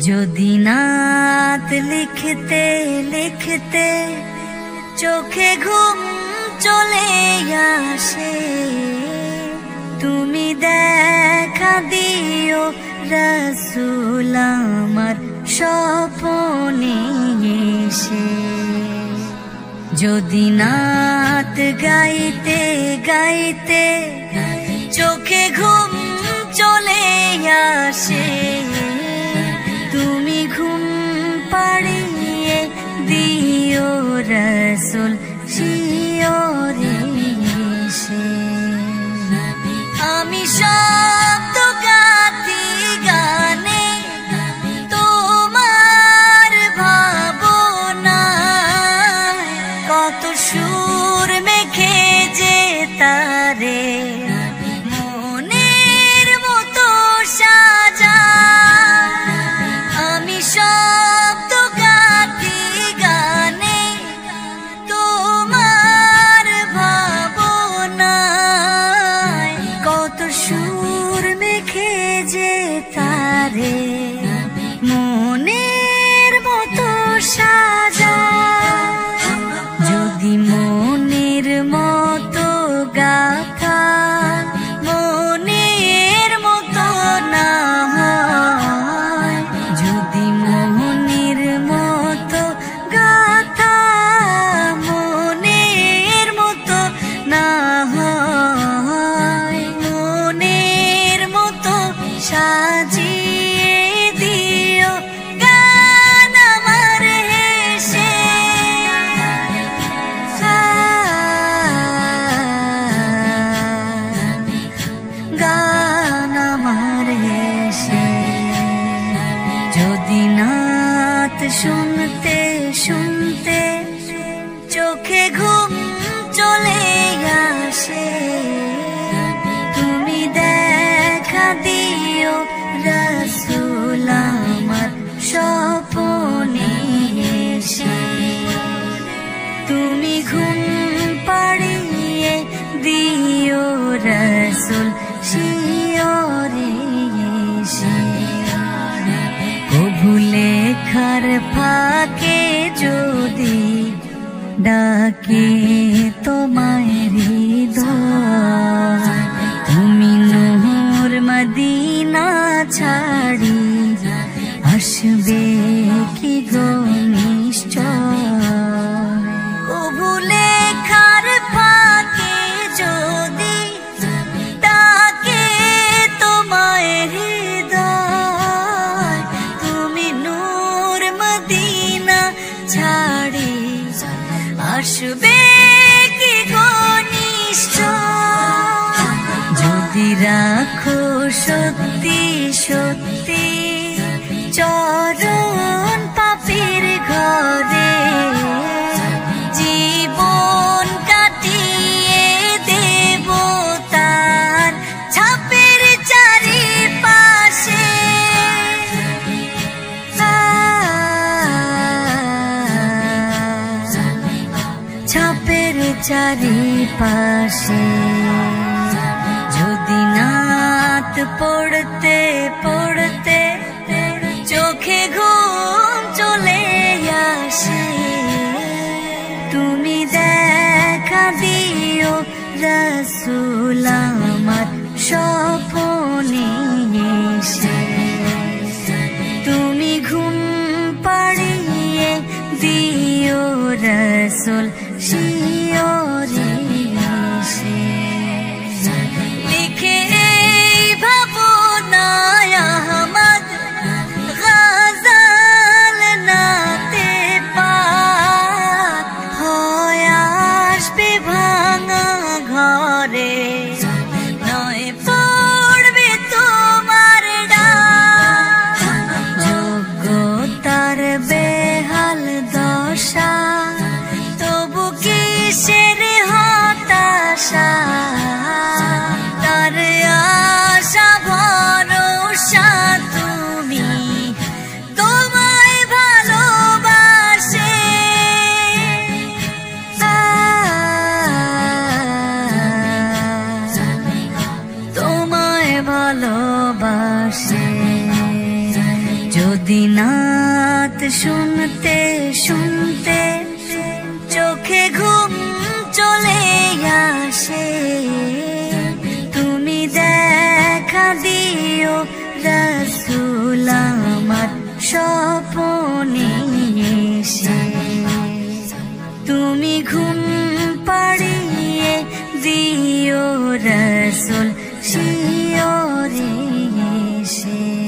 যদি নাত লিখতে লিখতে চোখে ঘুম চলে আসে, তুমি দেখা দিও রাসূল আমার স্বপ্নে এসে। যদি নাত গাইতে গাইতে চোখে ঘুম চলে আসে, তুমি ঘুম পাড়িয়ে দিও রাসূল শিয়রে এসে। আমি শব্দ গাতি গানে তোমার ভাবনা, কত সুর মেখে যে তারে মনের মতো সাজা। আমি শব্দ গাতি গানে তোমার ভাবনা, কত সুর মেখে যে তারে মনের মতো সাজা। যদি মনের মতো গাথা মনের মতো না হয়, যদি মনের মতো গাথা মনের মতো না হয়, মনের মতো সাজিয়ে দিও গান আমার হেসে। গান আমার হেসে। যদি নাত শুনতে শুনতে চোখে ঘুম চলে আসে, তুমি দেখা দিও রাসূল আমার স্বপ্নে এসে। তুমি ঘুম পাড়িয়ে দিও রাসূল শিয়রে এসে। কভু লেখার ফাঁকে যদি ডাকে তোমায় হৃদয়, তুমি নূর মদিনা ছাড়ি আসবে কি গো নিশ্চয়। কভু লেখার ফাঁকে যদি ডাকে তোমায় হৃদয়, তুমি নূর মদিনা ছাড়ি আসবে কি গো নিশ্চয়। যদি রাখো সত্যি সত্যি চরণ পাপীর ঘরে, জীবন কাটিয়ে দেব তার ছাপের চারিপাশে। ছাপের চারিপাশে। যদি নাত পড়তে পড়তে চোখে ঘুম চলে আসে, তুমি দেখা দিও রাসূল আমার স্বপ্নে এসে। তুমি ঘুম পাড়িয়ে দিও রাসূল শিয়রে এসে। লিখে এই ভাবনায় আহমদ গজল নাতে পাক হয়ে আসবে ভাঙা ঘরে, নয় পড়বে তোমার ডাক। যোগ্যতার বেহাল দশা তবু কিসের দিনাত শুনতে শুনতে চোখে ঘুম চলে আসে, তুমি দেখা দিও রাসূল আমার স্বপ্নে এসে। তুমি ঘুম পাড়িয়ে দিও রাসূল শিয়রে এসে।